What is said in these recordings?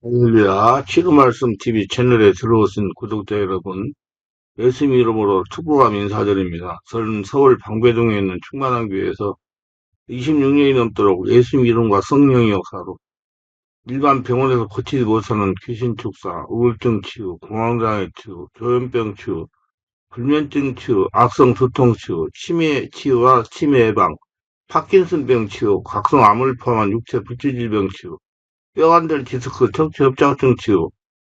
할렐루야, 지금 말씀 TV 채널에 들어오신 구독자 여러분, 예수님 이름으로 축복함 인사드립니다. 저는 서울 방배동에 있는 충만한 교회에서 26년이 넘도록 예수님 이름과 성령의 역사로 일반 병원에서 고치지 못하는 귀신 축사, 우울증 치유, 공황장애 치유, 조현병 치유, 불면증 치유, 악성 두통 치유, 치매 치유와 치매 예방, 파킨슨병 치유, 각성암을 포함한 육체 불치질병 치유, 뼈관절 디스크, 척추 협착증 치유,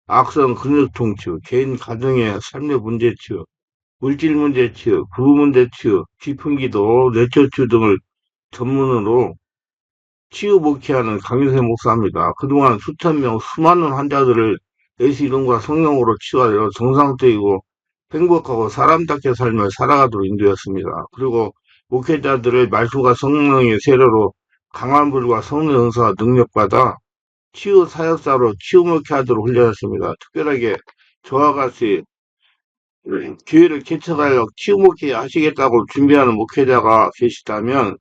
악성 근육통 치유, 개인 가정의 삶의 문제 치유, 물질 문제 치유, 부부 문제 치유, 기풍기도, 뇌철 치유 등을 전문으로 치유 목회하는 강윤세 목사입니다. 그동안 수천 명, 수많은 환자들을 예수 이름과 성령으로 치유하여 정상적이고 행복하고 사람답게 삶을 살아가도록 인도했습니다. 그리고 목회자들의 말씀과 성령의 세례로 강한 불과 성령 은사와 능력받아 치유 사역사로 치유 목회하도록 훈련했습니다. 특별하게 저와 같이 교회를 개척하여 치유 목회 하시겠다고 준비하는 목회자가 계시다면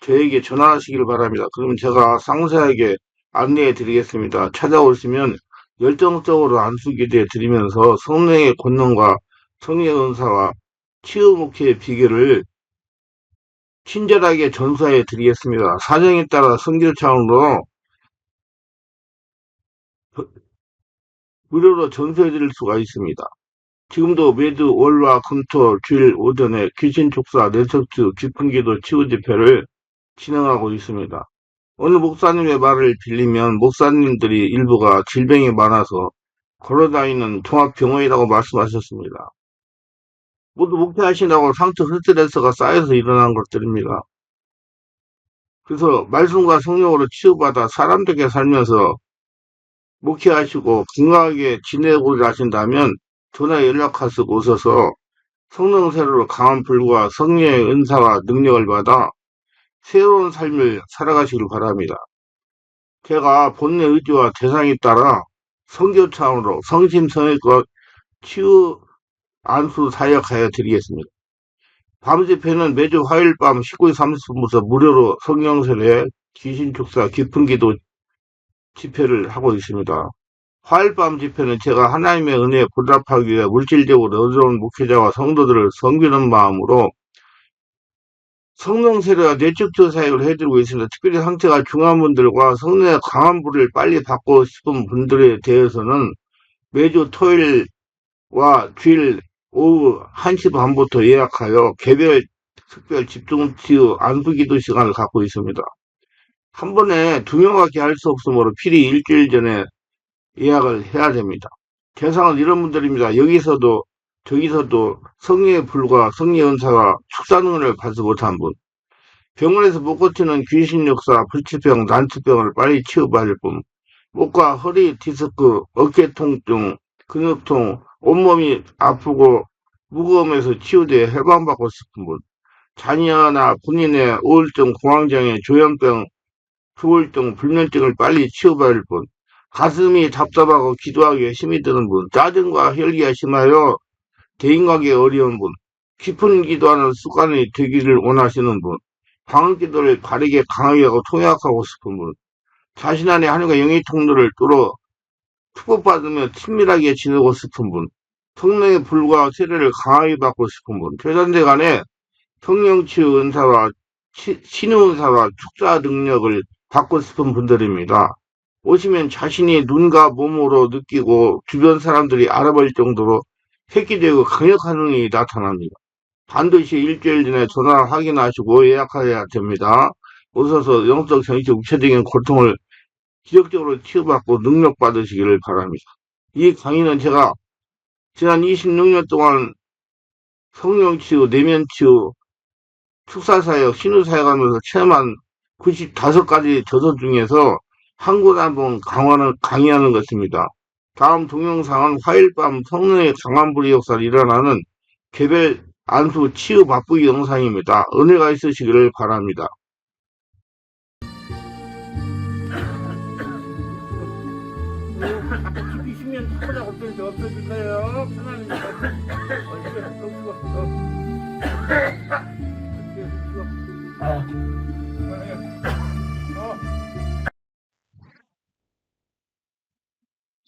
저에게 전화하시길 바랍니다. 그럼 제가 상세하게 안내해 드리겠습니다. 찾아오시면 열정적으로 안수기도해 드리면서 성령의 권능과 성령의 은사와 치유 목회의 비결을 친절하게 전수해 드리겠습니다. 사정에 따라 선교 차원으로 무료로 전수해 드릴 수가 있습니다. 지금도 매주 월화 금토 주일 오전에 귀신 촉사 뇌석주 기풍기도 치유 집회를 진행하고 있습니다. 어느 목사님의 말을 빌리면 목사님들이 일부가 질병이 많아서 걸어다니는 종합병원이라고 말씀하셨습니다. 모두 목회하신다고 상처 스트레스가 쌓여서 일어난 것들입니다. 그래서 말씀과 성령으로 치유받아 사람들에게 살면서 목회하시고 건강하게 지내고자 하신다면 전화 연락하셔서 오셔서 성령 세례로 강한 불과 성령의 은사와 능력을 받아 새로운 삶을 살아가시길 바랍니다. 제가 본래 의지와 대상에 따라 선교 차원으로 성심성의껏 치유 안수 사역하여 드리겠습니다. 밤 집회는 매주 화요일 밤 19시 30분부터 무료로 성령 세례, 귀신 축사, 깊은 기도 집회를 하고 있습니다. 화요일 밤 집회는 제가 하나님의 은혜에 보답하기 위해 물질적으로 어려운 목회자와 성도들을 섬기는 마음으로 성령 세례와 뇌축조 사역을 해드리고 있습니다. 특별히 상태가 중한 분들과 성령의 강한 불을 빨리 받고 싶은 분들에 대해서는 매주 토요일과 주일 오후 1시 반부터 예약하여 개별 특별 집중 치유 안수 기도 시간을 갖고 있습니다. 한 번에 두 명밖에 할 수 없으므로 필히 일주일 전에 예약을 해야 됩니다. 대상은 이런 분들입니다. 여기서도 저기서도 성령의 불과 성령의 은사가 축사능을 받지 못한 분, 병원에서 못 고치는 귀신 역사, 불치병, 난치병을 빨리 치유받을 분, 목과 허리, 디스크, 어깨 통증, 근육통, 온몸이 아프고 무거움에서 치유돼 해방받고 싶은 분, 자녀나 본인의 우울증, 공황장애, 조현병, 우울증, 불면증을 빨리 치유받을 분, 가슴이 답답하고 기도하기에 힘이 드는 분, 짜증과 혈기가 심하여 대인관계 어려운 분, 깊은 기도하는 습관이 되기를 원하시는 분, 방언 기도를 바르게 강하게 하고 통역하고 싶은 분, 자신 안에 하나님과 영의 통로를 뚫어 축복받으며 친밀하게 지내고 싶은 분, 성령의 불과 세례를 강하게 받고 싶은 분, 교단들 간에 성령치유 은사와 신의 은사와 축사 능력을 받고 싶은 분들입니다. 오시면 자신이 눈과 몸으로 느끼고 주변 사람들이 알아볼 정도로 획기되고 강력한 능력이 나타납니다. 반드시 일주일 전에 전화 확인하시고 예약해야 됩니다. 오셔서 영적, 정신적, 육체적인 고통을 기적적으로 치유받고 능력 받으시기를 바랍니다. 이 강의는 제가 지난 26년 동안 성령치유, 내면치유, 축사사역, 신유사역 하면서 체험한 95가지 저서 중에서 한 곳 한 번 강의하는 것입니다. 다음 동영상은 화요일 밤 성령의 강한 불의 역사를 일어나는 개별 안수 치유 바쁘기 영상입니다. 은혜가 있으시기를 바랍니다. 비시면 타보자 없어질 없어질 거예요. 편안히.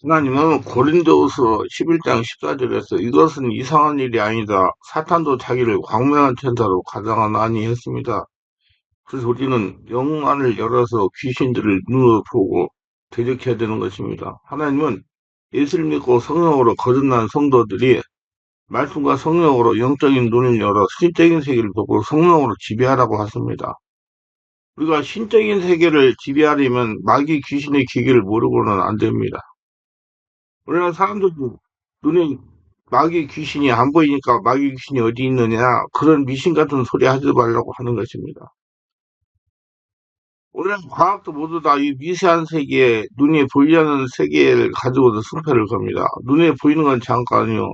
하나님은 고린도후서 11장 14절에서 이것은 이상한 일이 아니다. 사탄도 자기를 광명한 천사로 가장하나니 했습니다. 그래서 우리는 영안을 열어서 귀신들을 눈으로 보고 대적해야 되는 것입니다. 하나님은 예수를 믿고 성령으로 거듭난 성도들이 말씀과 성령으로 영적인 눈을 열어 신적인 세계를 보고 성령으로 지배하라고 하십니다. 우리가 신적인 세계를 지배하려면 마귀 귀신의 기계를 모르고는 안 됩니다. 우리나라 사람들이 눈에 마귀 귀신이 안 보이니까 마귀 귀신이 어디 있느냐 그런 미신 같은 소리 하지 말라고 하는 것입니다. 오늘 과학도 모두 다 이 미세한 세계에 눈에 보이지 않는 세계를 가지고도 승패를 겁니다. 눈에 보이는 건 잠깐이요.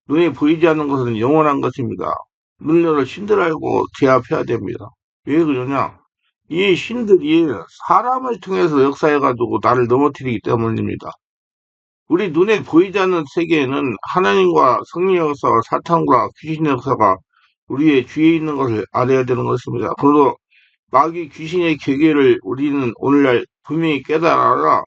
눈에 보이지 않는 것은 영원한 것입니다. 눈으로 신들 알고 제압해야 됩니다. 왜 그러냐? 이 신들이 사람을 통해서 역사해가지고 나를 넘어뜨리기 때문입니다. 우리 눈에 보이지 않는 세계에는 하나님과 성령 역사와 사탄과 귀신 역사가 우리의 주위에 있는 것을 알아야 되는 것입니다. 그리고 마귀 귀신의 계계를 우리는 오늘날 분명히 깨달아라.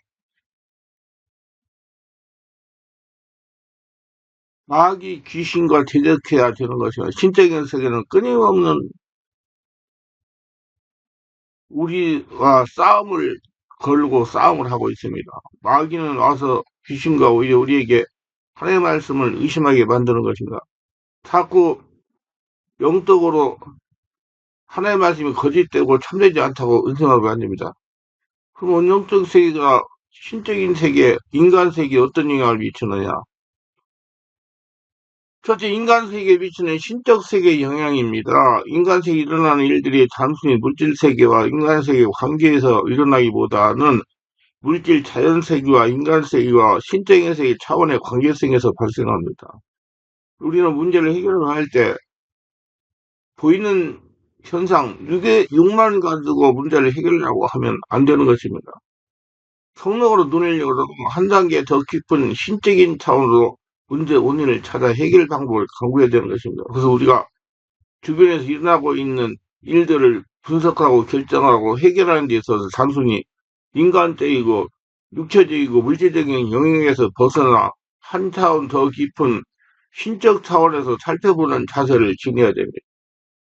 마귀 귀신과 대적해야 되는 것이요. 신적인 세계는 끊임없는 우리와 싸움을 걸고 싸움을 하고 있습니다. 마귀는 와서 귀신과 오히려 우리에게 하나님의 말씀을 의심하게 만드는 것입니다. 자꾸 영적으로 하나님의 말씀이 거짓되고 참되지 않다고 의심하면 안 됩니다. 그럼 영적 세계가 신적인 세계, 인간 세계에 어떤 영향을 미치느냐? 첫째, 인간 세계에 미치는 신적 세계의 영향입니다. 인간 세계에 일어나는 일들이 단순히 물질 세계와 인간 세계 관계에서 일어나기보다는 물질 자연 세계와 인간 세계와 신적인 세계 차원의 관계성에서 발생합니다. 우리는 문제를 해결할 때 보이는 현상, 육만 가지고 문제를 해결하려고 하면 안 되는 것입니다. 성령으로 눈을 열고 한 단계 더 깊은 신적인 차원으로 문제 원인을 찾아 해결 방법을 강구해야 되는 것입니다. 그래서 우리가 주변에서 일어나고 있는 일들을 분석하고 결정하고 해결하는 데 있어서 단순히 인간적이고 육체적이고 물질적인 영역에서 벗어나 한 차원 더 깊은 신적 차원에서 살펴보는 자세를 지녀야 됩니다.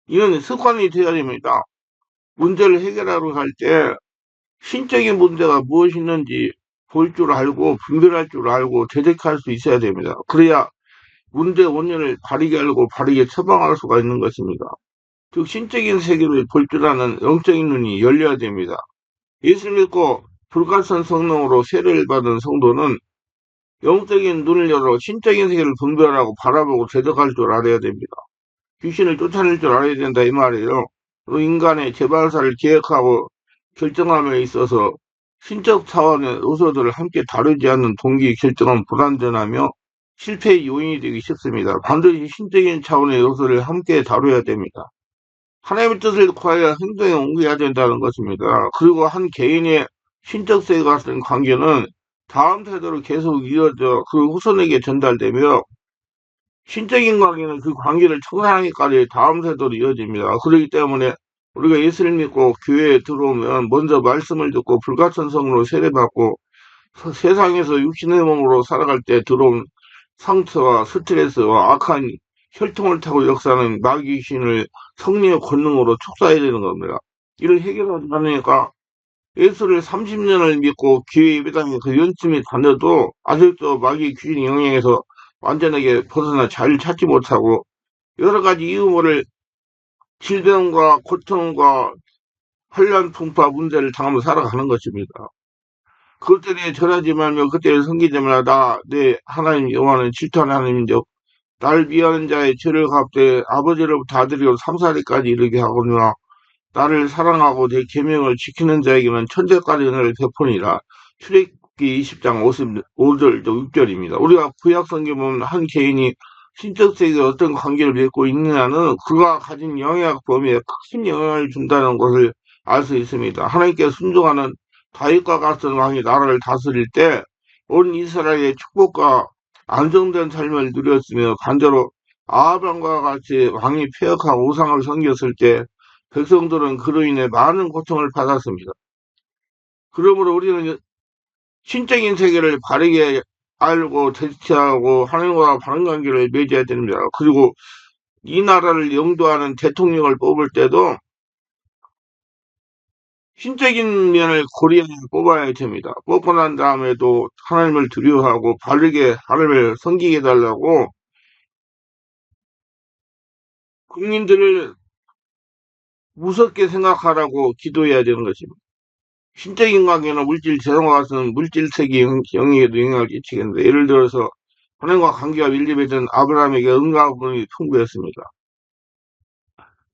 이는 습관이 되어야 됩니다. 문제를 해결하러 갈 때 신적인 문제가 무엇이 있는지 볼 줄 알고 분별할 줄 알고 대적할 수 있어야 됩니다. 그래야 문제 원인을 바르게 알고 바르게 처방할 수가 있는 것입니다. 즉 신적인 세계를 볼 줄 아는 영적인 눈이 열려야 됩니다. 예수를 믿고 불가선 성령으로 세례를 받은 성도는 영적인 눈을 열어 신적인 세계를 분별하고 바라보고 대적할 줄 알아야 됩니다. 귀신을 쫓아낼 줄 알아야 된다 이 말이에요. 또 인간의 재발사를 계획하고 결정함에 있어서 신적 차원의 요소들을 함께 다루지 않는 동기 결정은 불완전하며 실패의 요인이 되기 쉽습니다. 반드시 신적인 차원의 요소를 함께 다뤄야 됩니다. 하나님의 뜻을 구하여 행동에 옮겨야 된다는 것입니다. 그리고 한 개인의 신적 세계와 같은 관계는 다음 세대로 계속 이어져 그 후손에게 전달되며 신적인 관계는 그 관계를 청산하기까지 다음 세대로 이어집니다. 그렇기 때문에 우리가 예수를 믿고 교회에 들어오면 먼저 말씀을 듣고 불가천성으로 세례받고 세상에서 육신의 몸으로 살아갈 때 들어온 상처와 스트레스와 악한 혈통을 타고 역사하는 마귀 신을 성령의 권능으로 축사해야 되는 겁니다. 이를 해결하지 않으니까 예수를 30년을 믿고 교회 예배당에 그 연쯤이 다녀도 아직도 마귀 귀신 영향에서 완전하게 벗어나 자리를 찾지 못하고 여러 가지 이유 모를 질병과 고통과 혼란 풍파 문제를 당하며 살아가는 것입니다. 그것들에 절하지 말며 그때를 섬기지 말라. 내 하나님 여호와는 질투하는 하나님인데 나를 미워하는 자의 죄를 갚되 아버지로부터 아들이요 삼사리까지 이르게 하거니와 나를 사랑하고 내 계명을 지키는 자에게는 천대까지 은혜를 베푸니라. 출애굽기 20장 55절 6절입니다. 우리가 구약 성경 보면 한 개인이 신적 세계에 어떤 관계를 맺고 있느냐는 그가 가진 영향 범위에 큰 영향을 준다는 것을 알 수 있습니다. 하나님께 순종하는 다윗과 같은 왕이 나라를 다스릴 때 온 이스라엘의 축복과 안정된 삶을 누렸으며 반대로 아합왕과 같이 왕이 폐역하고 우상을 섬겼을 때 백성들은 그로 인해 많은 고통을 받았습니다. 그러므로 우리는 신적인 세계를 바르게 알고 대체하고 하나님과 바른 관계를 맺어야 됩니다. 그리고 이 나라를 영도하는 대통령을 뽑을 때도 신적인 면을 고려해 뽑아야 됩니다. 뽑고 난 다음에도 하나님을 두려워하고 바르게 하나님을 섬기게 해달라고 국민들을 무섭게 생각하라고 기도해야 되는 것입니다. 신적인 관계는 물질 재성과 같은 물질세계 영역에도 영향을 끼치겠는데, 예를 들어서 하나님과 관계가 밀접했던 아브라함에게 응답이 풍부했습니다.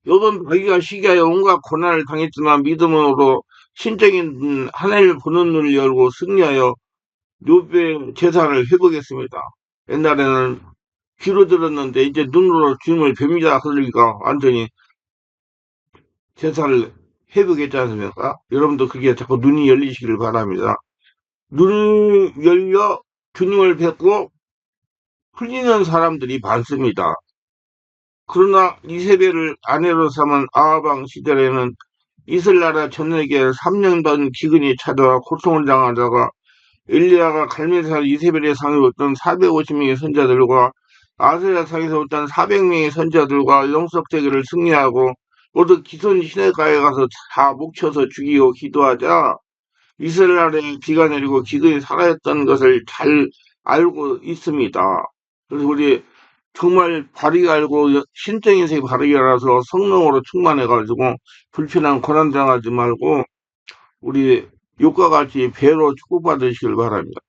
요번 자기가 시기하여 온갖 고난을 당했지만 믿음으로 신적인 하나님을 보는 눈을 열고 승리하여 욥의 재산을 회복했습니다. 옛날에는 귀로 들었는데 이제 눈으로 주님을 뵙니다. 그러니까 완전히 재산을 회복했지 않습니까? 여러분도 그게 자꾸 눈이 열리시기를 바랍니다. 눈이 열려 주님을 뵙고 풀리는 사람들이 많습니다. 그러나 이세벨을 아내로 삼은 아하방 시절에는 이슬나라 전에게 3년 전 기근이 찾아와 고통을 당하다가 엘리야가 갈멜산 이세벨의 상에 어떤 450명의 선자들과 아세라 상에서 어떤 400명의 선자들과 영적대결을 승리하고 모두 기손 시내가에 가서 다 묵혀서 죽이고 기도하자 이스라엘에 비가 내리고 기근이 사라졌던 것을 잘 알고 있습니다. 그래서 우리 정말 바르게 알고 신적 인생이 바르게 알아서 성령으로 충만해가지고 불편한 고난 당하지 말고 우리 욕과 같이 배로 축복받으시길 바랍니다.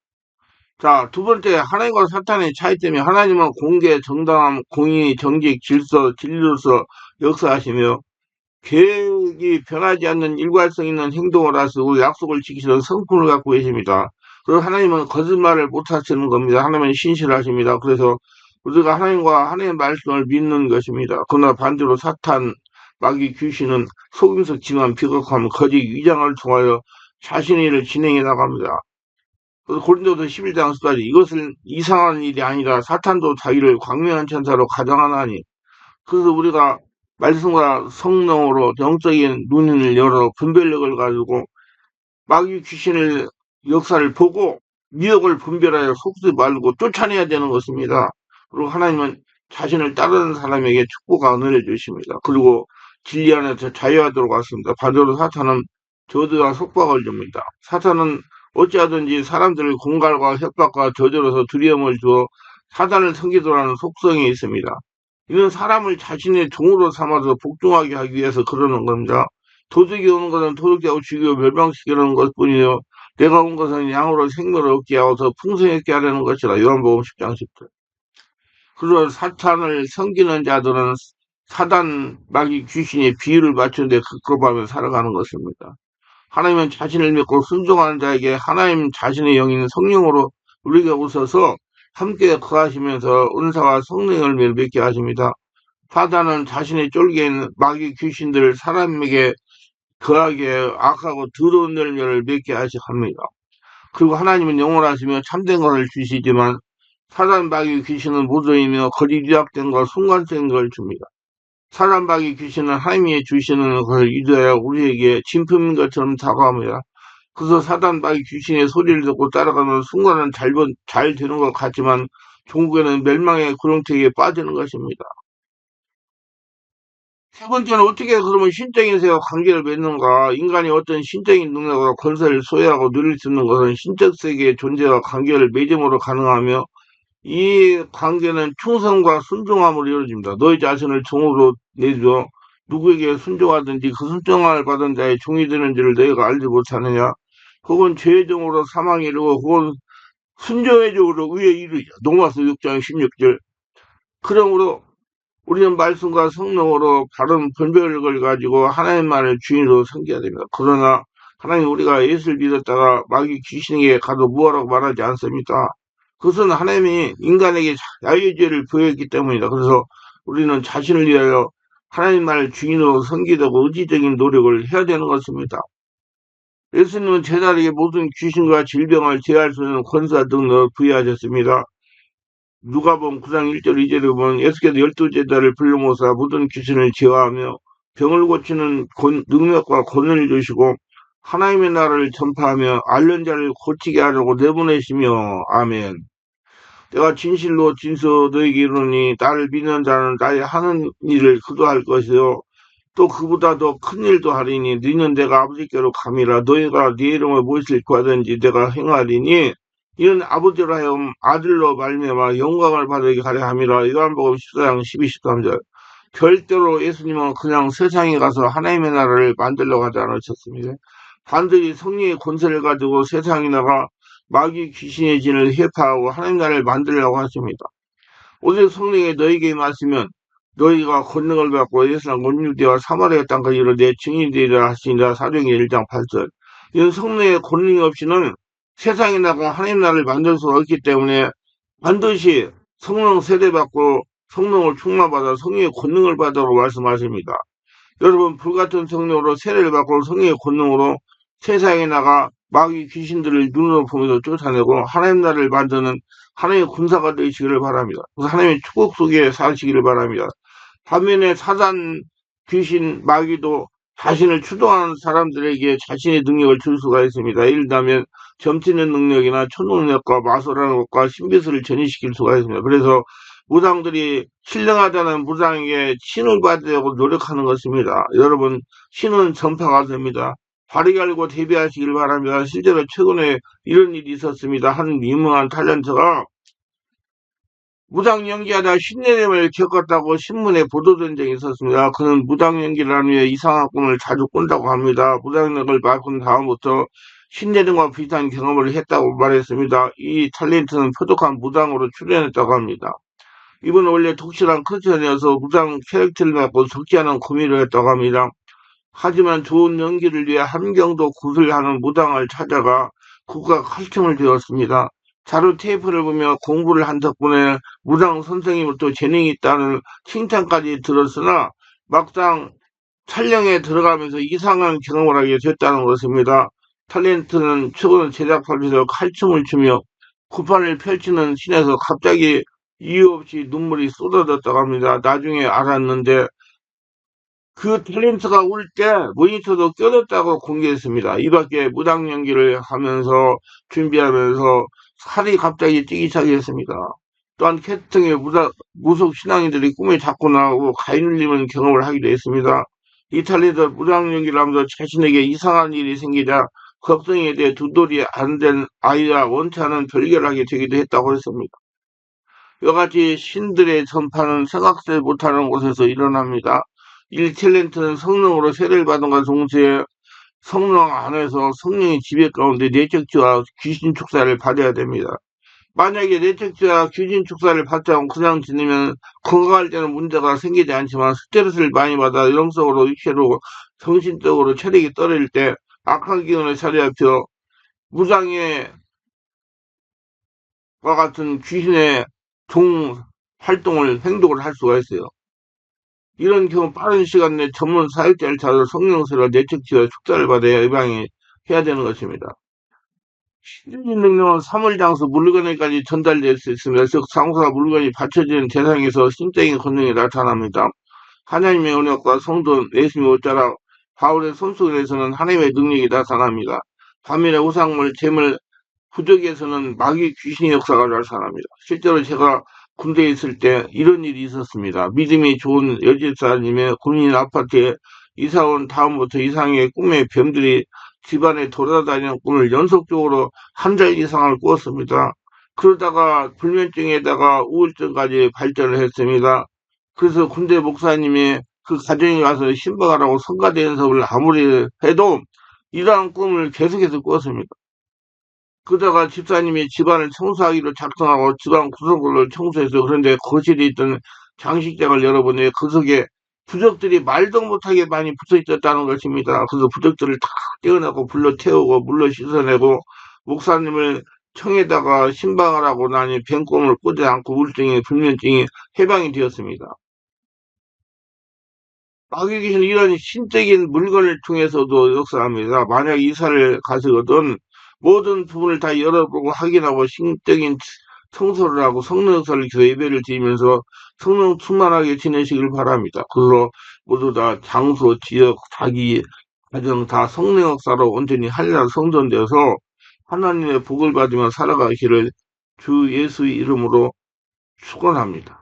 자, 두 번째, 하나님과 사탄의 차이점이 하나님은 공개, 정당함, 공의, 정직, 질서, 진리로서 역사하시며 계획이 변하지 않는 일관성 있는 행동을 하시고 약속을 지키시는 성품을 갖고 계십니다. 그리고 하나님은 거짓말을 못 하시는 겁니다. 하나님은 신실하십니다. 그래서 우리가 하나님과 하나님의 말씀을 믿는 것입니다. 그러나 반대로 사탄, 마귀, 귀신은 속임수 지만 비겁하면 거짓 위장을 통하여 자신의 일을 진행해 나갑니다. 그래서 고린도서 11장 10까지 이것은 이상한 일이 아니라 사탄도 자기를 광명한 천사로 가장하나니 그래서 우리가 말씀과 성령으로 영적인 눈을 열어 분별력을 가지고 마귀 귀신의 역사를 보고 미혹을 분별하여 속지 말고 쫓아내야 되는 것입니다. 그리고 하나님은 자신을 따르는 사람에게 축복과 은혜를 주십니다. 그리고 진리 안에서 자유하도록 하십니다. 반대로 사탄은 저주와 속박을 줍니다. 사탄은 어찌하든지 사람들을 공갈과 협박과 저주로서 두려움을 주어 사단을 섬기도록 하는 속성이 있습니다. 이는 사람을 자신의 종으로 삼아서 복종하게 하기 위해서 그러는 겁니다. 도둑이 오는 것은 도둑하고 죽이고 멸망시키는 것뿐이요 내가 온 것은 양으로 생명을 얻게 하고서 풍성하게 하려는 것이라. 요한복음 10장 10절. 그런 사탄을 섬기는 자들은 사단 마귀 귀신의 비유를 맞추는데 급급하며 살아가는 것입니다. 하나님은 자신을 믿고 순종하는 자에게 하나님 자신의 영인 성령으로 우리가 오셔서 함께 거하시면서 은사와 성령을 맺게 하십니다. 사단은 자신의 쫄개인 마귀 귀신들을 사람에게 거하게 악하고 더러운 열매를 맺게 하십니다. 그리고 하나님은 영원하시며 참된 것을 주시지만 사단 마귀 귀신은 무도이며 거짓 유학된 것 순간적인 걸 줍니다. 사단 마귀 귀신은 하나님이 주시는 것을 유도하여 우리에게 진품인 것처럼 다가옵니다. 그래서 사단 마귀 귀신의 소리를 듣고 따라가는 순간은 잘 되는 것 같지만 종국에는 멸망의 구렁텅이에 빠지는 것입니다. 세 번째는 어떻게 그러면 신적인 세와 관계를 맺는가? 인간이 어떤 신적인 능력과 권세를 소유하고 누릴 수 있는 것은 신적 세계의 존재와 관계를 맺음으로 가능하며 이 관계는 충성과 순종함으로 이루어집니다. 너희 자신을 종으로 내줘 누구에게 순종하든지 그 순종을 받은 자의 종이 되는지를 너희가 알지 못하느냐? 혹은 죄의 종으로 사망에 이르고 혹은 순종의 종으로 의에 이르자. 로마서 6장 16절. 그러므로 우리는 말씀과 성령으로 바른 분별력을 가지고 하나님만을 주인으로 섬겨야 됩니다. 그러나 하나님 우리가 예수를 믿었다가 마귀 귀신에게 가도 무하라고 말하지 않습니까? 그것은 하나님이 인간에게 자유의지를 부여했기 때문이다. 그래서 우리는 자신을 위하여 하나님만을 주인으로 섬기려고 의지적인 노력을 해야 되는 것입니다. 예수님은 제자에게 모든 귀신과 질병을 제할 수 있는 권세와 능력을 부여하셨습니다. 누가복음 9장 1절 2절에 보면 예수께서 12제자를 불러모사 모든 귀신을 제어하며 병을 고치는 능력과 권한을 주시고 하나님의 나라를 전파하며 앓는 자를 고치게 하려고 내보내시며 아멘. 내가 진실로 진서 너에게 이르노니 나를 믿는 자는 나의 하는 일을 그도 할 것이요 또 그보다 더 큰 일도 하리니 너는 내가 아버지께로 감이라 너희가 네 이름을 무엇을 구하든지 내가 행하리니 이는 아버지로 하여금 아들로 말미암아 영광을 받으게 하려 함이라. 요한복음 14장 12, 13절. 절대로 예수님은 그냥 세상에 가서 하나님의 나라를 만들려고 하지 않으셨습니다. 반드시 성령의 권세를 가지고 세상에 나가 마귀 귀신의 진을 회파하고 하나님 나라를 만들려고 하십니다. 오직 성령이 너희에게 임하시면 너희가 권능을 받고 예수랑 온 유대와 사마리아 땅까지 이르러 내 증인이 되리라 하시니라. 사도행전 1장 8절. 이런 성령의 권능이 없이는 세상에 나가 하나님 나라를 만들 수 없기 때문에 반드시 성령 세례받고 성령을 충만받아 성령의 권능을 받으라고 말씀하십니다. 여러분 불같은 성령으로 세례를 받고 성령의 권능으로 세상에 나가 마귀 귀신들을 눈으로 보면서 쫓아내고 하나님 나라를 만드는 하나님의 군사가 되시기를 바랍니다. 그래서 하나님의 축복 속에 사시기를 바랍니다. 반면에 사단 귀신 마귀도 자신을 추동하는 사람들에게 자신의 능력을 줄 수가 있습니다. 예를 들면 점치는 능력이나 초능력과 마술하는 것과 신비술을 전이시킬 수가 있습니다. 그래서 무당들이 신령하다는 무당에게 신을 받으려고 노력하는 것입니다. 여러분 신은 전파가 됩니다. 바르게 알고 대비하시길 바랍니다. 실제로 최근에 이런 일이 있었습니다. 한 유명한 탤런트가 무당 연기하다 신내림을 겪었다고 신문에 보도된 적이 있었습니다. 그는 무당 연기를 한 후에 이상한 꿈을 자주 꾼다고 합니다. 무당력을 바꾼 다음부터 신내림과 비슷한 경험을 했다고 말했습니다. 이 탤런트는 표독한 무당으로 출연했다고 합니다. 이분은 원래 독실한 크리스천이어서 무당 캐릭터를 갖고 적지 않은 고민을 했다고 합니다. 하지만 좋은 연기를 위해 함경도 구슬하는 무당을 찾아가 그가 칼춤을 배웠습니다. 자료 테이프를 보며 공부를 한 덕분에 무당 선생님으로부터 재능이 있다는 칭찬까지 들었으나 막상 촬영에 들어가면서 이상한 경험을 하게 됐다는 것입니다. 탤런트는 최근 제작하면서 칼춤을 추며 구판을 펼치는 신에서 갑자기 이유 없이 눈물이 쏟아졌다고 합니다. 나중에 알았는데 그 탤런트가 울 때 모니터도 껴졌다고 공개했습니다. 이밖에 무당 연기를 하면서 준비하면서 살이 갑자기 찌기 시작했습니다. 또한 캐스팅에 무속 신앙인들이 꿈에 자꾸 나오고 가위 눌리는 경험을 하기도 했습니다. 이 탤런트 무당 연기를 하면서 자신에게 이상한 일이 생기자 걱정에 대해 두돌이 안 된 아이와 원치 않은 별결하게 되기도 했다고 했습니다. 이같이 신들의 전파는 생각지 못하는 곳에서 일어납니다. 이 탤런트는 성령으로 세례를 받은 것과 동시에 성령 안에서 성령의 지배 가운데 내적지와 귀신 축사를 받아야 됩니다. 만약에 내적지와 귀신 축사를 받지 않고 그냥 지내면 건강할 때는 문제가 생기지 않지만 스트레스를 많이 받아 영적으로 육체로 정신적으로 체력이 떨어질 때 악한 기운을 사로잡혀 무당의 과 같은 귀신의 종 활동을 행동을 할 수가 있어요. 이런 경우 빠른 시간 내 전문 사역자를 찾아 성령세례와 내적지와 축사를 받아야 예방이 해야 되는 것입니다. 신적인 능력은 사물장소 물건에까지 전달될 수 있습니다. 즉 상소가 물건이 받쳐지는 대상에서 신적인 권능이 나타납니다. 하나님의 은혜과 성도 예수님의 옷자락 바울의 손속에서는 하나님의 능력이 나타납니다. 반면에 우상물, 재물, 부족에서는 마귀 귀신의 역사가 나타납니다. 실제로 제가 군대에 있을 때 이런 일이 있었습니다. 믿음이 좋은 여집사님의 군인 아파트에 이사온 다음부터 이상의 꿈의 뱀들이 집안에 돌아다니는 꿈을 연속적으로 한 달 이상을 꾸었습니다. 그러다가 불면증에다가 우울증까지 발전을 했습니다. 그래서 군대 목사님이 그 가정에 가서 신방하라고 성가대 연습을 아무리 해도 이러한 꿈을 계속해서 꾸었습니다. 그러다가 집사님이 집안을 청소하기로 작정하고 집안 구석구를 청소해서 그런데 거실에 있던 장식장을 열어보니 그 속에 부적들이 말도 못하게 많이 붙어 있었다는 것입니다. 그래서 부적들을 다 떼어내고 불러 태우고 물로 씻어내고 목사님을 청에다가 신방을 하고 나니 뱀꿈을 꾸지 않고 우울증이 불면증이 해방이 되었습니다. 마귀 귀신은 이런 신적인 물건을 통해서도 역사합니다. 만약 이사를 가시거든 모든 부분을 다 열어보고 확인하고 신적인 청소를 하고 성령 역사를 기서 예배를 드리면서 성령 충만하게 지내시길 바랍니다. 그래서 모두 다 장소, 지역, 자기 가정 다 성령 역사로 온전히 한량 성전되어서 하나님의 복을 받으며 살아가기를 주 예수의 이름으로 축원합니다.